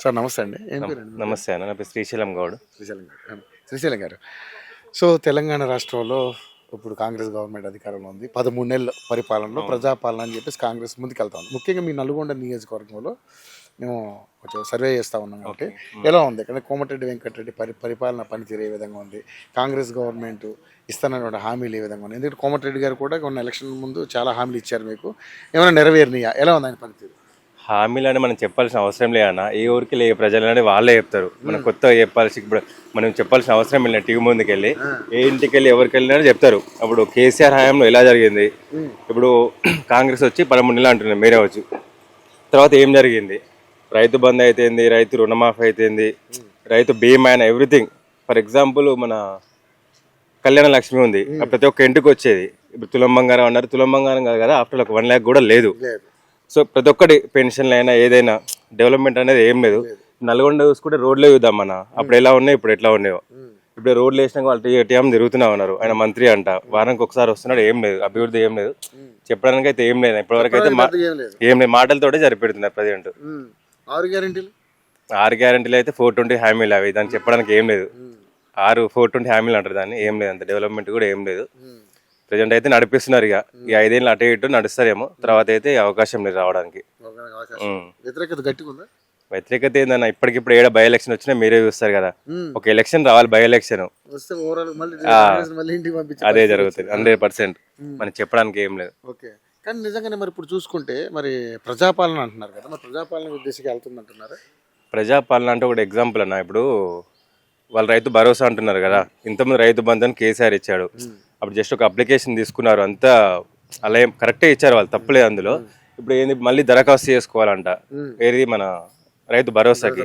Sir నమస్తే అండి. ఏం పేరండి? నమస్తే అన్న, నా పేరు శ్రీశైలం గౌడ్. శ్రీశైలం గారు. శ్రీశైలం గారు, సో తెలంగాణ రాష్ట్రంలో ఇప్పుడు కాంగ్రెస్ గవర్నమెంట్ అధికారంలో ఉంది. 13 నెలల పరిపాలనలో ప్రజాపాలన అని చెప్పేసి కాంగ్రెస్ ముందుకెళ్తా ఉంది. ముఖ్యంగా మీ నల్గొండ నియోజకవర్గంలో మేము కొంచెం సర్వే చేస్తూ ఉన్నాం కాబట్టి ఎలా ఉంది ఇక్కడ కోమటిరెడ్డి వెంకటరెడ్డి పరిపాలన పనితీరు ఏ విధంగా ఉంది, కాంగ్రెస్ గవర్నమెంట్ ఇస్తానన్న హామీలు ఏ విధంగా ఉంది? ఎందుకంటే కోమటిరెడ్డి గారు కూడా కొన్ని ఎలక్షన్ ముందు చాలా హామీలు ఇచ్చారు, మీకు ఏమైనా నెరవేరినాయా? ఎలా ఉంది ఆయన పనితీరు? హామీలు అని మనం చెప్పాల్సిన అవసరం లేదన్న. ఏ ఊరికి లే ప్రజలని వాళ్ళే చెప్తారు. మనం కొత్తగా చెప్పాల్సి ఇప్పుడు మనం చెప్పాల్సిన అవసరం లేదు. టీవీ ముందుకు వెళ్ళి ఏ ఇంటికి వెళ్ళి ఎవరికి వెళ్ళినా చెప్తారు. అప్పుడు కేసీఆర్ హయాంలో ఎలా జరిగింది, ఇప్పుడు కాంగ్రెస్ వచ్చి 13 నెలలు అంటున్నారు మీరే వచ్చి, తర్వాత ఏం జరిగింది? రైతు బంధు అయితేంది, రైతు రుణమాఫీ అయితేంది, రైతు బీమా అయినా ఎవ్రీథింగ్. ఫర్ ఎగ్జాంపుల్ మన కళ్యాణ లక్ష్మి ఉంది, ప్రతి ఒక్క ఇంటికి వచ్చేది. ఇప్పుడు తులం బంగారం అన్నారు, తులం బంగారం కాదు కదా, ఆఫ్టర్ ఒక 1 lakh కూడా లేదు. సో ప్రతి ఒక్కటి పెన్షన్లు అయినా ఏదైనా డెవలప్మెంట్ అనేది ఏం లేదు. నల్గొండ చూసుకుంటే రోడ్లే చూద్దాం మన, అప్పుడు ఎలా ఉన్నాయి ఇప్పుడు ఎట్లా ఉన్నాయో. ఇప్పుడు రోడ్లు వేసినాక వాళ్ళు ఏటీఎం తిరుగుతున్నా ఉన్నారు. ఆయన మంత్రి అంట, వారానికి ఒకసారి వస్తున్నాడు. ఏం లేదు, అభివృద్ధి ఏం లేదు, చెప్పడానికి అయితే ఏం లేదు. ఇప్పటివరకు అయితే ఏం లేదు, మాటలతోటే సరిపెడుతున్నారు ప్రజెంట్. 6 గ్యారెంటీలు అయితే 420 హామీలు అవి, దాన్ని చెప్పడానికి ఏం లేదు. 420 హామీలు అంటారు దాన్ని, ఏం లేదు, అంత డెవలప్మెంట్ కూడా ఏం లేదు. ప్రజెంట్ అయితే నడిపిస్తున్నారు. ఇక 5 ఏళ్ళు అటు ఇటు నడుస్తారేమో, తర్వాత అయితే అవకాశం లేదు రావడానికి. వ్యతిరేకత ఏందన్న, ఇప్పటికిప్పుడు ఏడా బై ఎలక్షన్ వచ్చినా మీరే చూస్తారు కదా. ఒక ఎలక్షన్ రావాలి, బై ఎలక్షన్ అదే జరుగుతుంది 100%. మనం చెప్పడానికి ఏం లేదు. కానీ నిజంగానే మరి ఇప్పుడు చూసుకుంటే మరి ప్రజాపాలన అంటున్నారు కదా, మరి ప్రజాపాలన ఉద్దేశంగా వెళ్తుంది అంటున్నారు. ప్రజాపాలన అంటే ఒకటి ఎగ్జాంపుల్ అన్న, ఇప్పుడు వాళ్ళు రైతు భరోసా అంటున్నారు కదా, ఇంతకుముందు రైతు బంధు అని కేసీఆర్ ఇచ్చాడు. అప్పుడు జస్ట్ ఒక అప్లికేషన్ తీసుకున్నారు, అంతా అలా ఏం కరెక్టే ఇచ్చారు వాళ్ళు, తప్పలేదు అందులో. ఇప్పుడు ఏంది మళ్ళీ దరఖాస్తు చేసుకోవాలంట, ఏది మన రైతు భరోసాకి.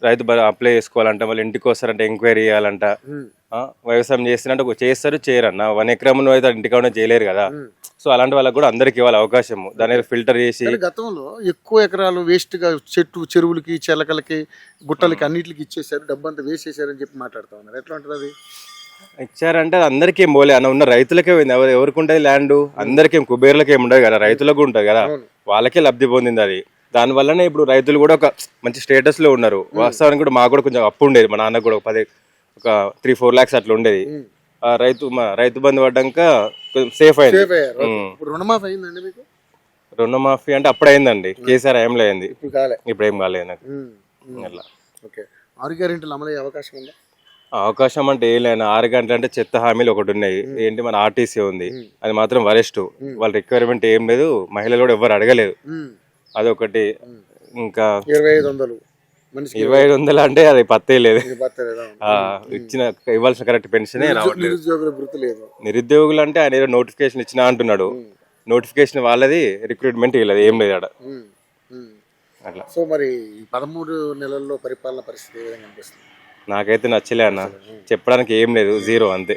రైతు అప్లై చేసుకోవాలంట, మళ్ళీ ఇంటికి వస్తారంట, ఎంక్వైరీ చేయాలంట. వ్యవసాయం చేస్తున్నట్టు చేస్తారు, చేయరన్న 1 ఎకరంలో అయితే ఇంటికన్నా చేయలేరు కదా. సో అలాంటి వాళ్ళకి కూడా అందరికి ఇవ్వాలి అవకాశం, దాని ఫిల్టర్ చేసి. గతంలో ఎక్కువ ఎకరాలు వేస్ట్ గా చెరువులకి, చెలకలకి, గుట్టలకి అన్నిటికి ఇచ్చేసారు, డబ్బంతా వేస్ట్ చేశారని చెప్పి మాట్లాడుతూ ఉన్నారు. ఎట్లా ఉంటుంది అది? ఇచ్చారంటే అందరికీ ఏం పోలే అన్న, ఉన్న రైతులకే పోయింది. ఎవరికి ఉంటుంది ల్యాండ్? అందరికీ, కుబేర్లకి ఏమి ఉండదు కదా, రైతులకు ఉంటుంది కదా, వాళ్ళకే లబ్ధి పొందింది అది. దానివల్లనే ఇప్పుడు రైతులు కూడా ఒక మంచి స్టేటస్ లో ఉన్నారు. వాస్తవానికి కూడా మాకు కూడా కొంచెం అప్పు ఉండేది, మా నాన్నకు కూడా ఒక 3-4 lakhs అట్లా ఉండేది. రైతు బంధు పడ్డాక కొంచెం సేఫ్ అయింది. రుణమాఫీ అంటే అప్పుడు అయిందండి, కేసీఆర్ ఏం లేదండి, ఇప్పుడు ఏం కాలేదు నాకు. అట్లా అవకాశం అంటే ఏం లేదు. 6 గంటలు అంటే చెత్త హామీలు ఒకటి ఉన్నాయి. ఏంటి మన ఆర్టీసీ ఉంది, అది మాత్రం వరెస్ట్. వాళ్ళ రిక్వైర్మెంట్ ఏం లేదు, మహిళలు కూడా ఎవరు అడగలేదు, అదొకటి. ఇంకా 2500 అంటే అది పత్తే లేదు. ఇవ్వాల్సిన కరెక్ట్ పెన్షనే రావట్లేదు. నిరుద్యోగులు అంటే ఆయన ఏదో నోటిఫికేషన్ ఇచ్చినా అంటున్నాడు, నోటిఫికేషన్ వాళ్ళది, రిక్రూట్మెంట్ వీళ్ళది, ఏం లేదు అక్కడ. అట్లా. సో మరి 13 నెలల్లో పరిపాలన పరిస్థితి ఏ విధంగా అనిపిస్తుంది? నాకైతే నచ్చలే అన్న, చెప్పడానికి ఏం లేదు, జీరో అంతే.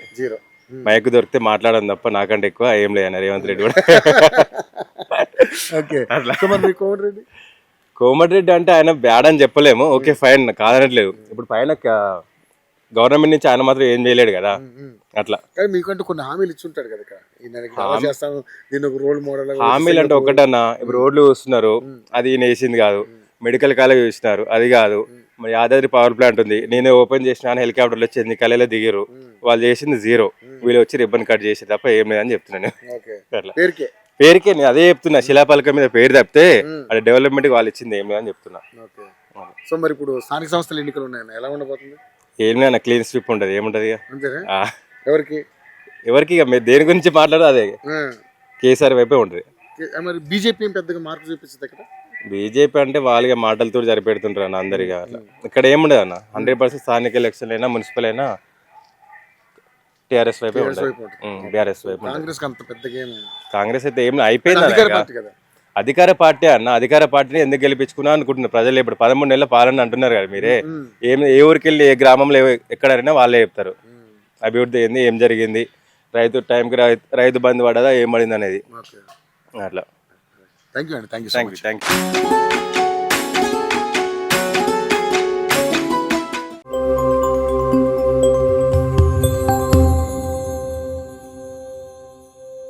మైక్ దొరికితే మాట్లాడడం తప్ప నాకంటే ఎక్కువ ఏం లేదు అన్న రేవంత్ రెడ్డి కూడా. కోమటిరెడ్డి అంటే ఆయన బ్యాడ్ అని చెప్పలేము, ఓకే ఫైన్, కాదనట్లేదు. ఇప్పుడు పైన గవర్నమెంట్ నుంచి ఆయన మాత్రం ఏం చేయలేడు కదా, అట్లా. మీకంటే కొన్ని హామీలు ఇచ్చుంటాడు కదా, హామీలు అంటే ఒకటన్నా, ఇప్పుడు రోడ్లు చూస్తున్నారు, అది ఈయన వేసింది కాదు. మెడికల్ కాలేజ్ చూస్తున్నారు, అది కాదు. మరి యాదాద్రి పవర్ ప్లాంట్ ఉంది, నేనే ఓపెన్ చేసిన హెలికాప్టర్లు వచ్చి ఎన్ని కళలో దిగారు, వాళ్ళు చేసింది జీరో, వీళ్ళు వచ్చి రిబ్బన్ కట్ చేసి తప్ప ఏం లేదని చెప్తున్నాను. అట్లా పేరుకే నేను అదే చెప్తున్నా, శిలాపలక మీద పేరు తప్పితే అది డెవలప్మెంట్ వాళ్ళు ఇచ్చింది ఏం లేదని చెప్తున్నా. సో మరి ఇప్పుడు స్థానిక సంస్థల ఎన్నికలు ఉన్నాయన్న, ఎలా ఉండబోతుంది? ఏం లేదు, క్లీన్ స్వీప్ ఉంటది, ఏముంటది ఎవరికి ఇక మీరు దేని గురించి మాట్లాడదు, అదే కేసీఆర్ వైపే ఉంటది. మరి బీజేపీ పెద్దగా మార్పు చూపిస్తుంది ఇక్కడ. బీజేపీ అంటే వాళ్ళకి మాటలతో సరిపెడుతుంటారు అన్న అందరిగా. ఇక్కడ ఏముండదు అన్న, 100% స్థానిక ఎలక్షన్ అయినా మున్సిపల్ అయినా టీఆర్ఎస్ వైపే ఉంటుంది, బీఆర్ఎస్ వైపు. కాంగ్రెస్ అయితే ఏం అయిపోయింది, అధికార పార్టీ అన్న. అధికార పార్టీని ఎందుకు గెలిపించుకున్నా అనుకుంటున్నారు ప్రజలు. ఇప్పుడు 13 నెలల పాలన అంటున్నారు కదా మీరే, ఏ ఊరికి వెళ్ళి ఏ గ్రామంలో ఎక్కడైనా వాళ్ళే చెప్తారు అభివృద్ధి ఏంది, ఏం జరిగింది, రైతు టైంకి రైతు బంధు పడదా, ఏం పడింది అనేది. అట్లా. Thank you.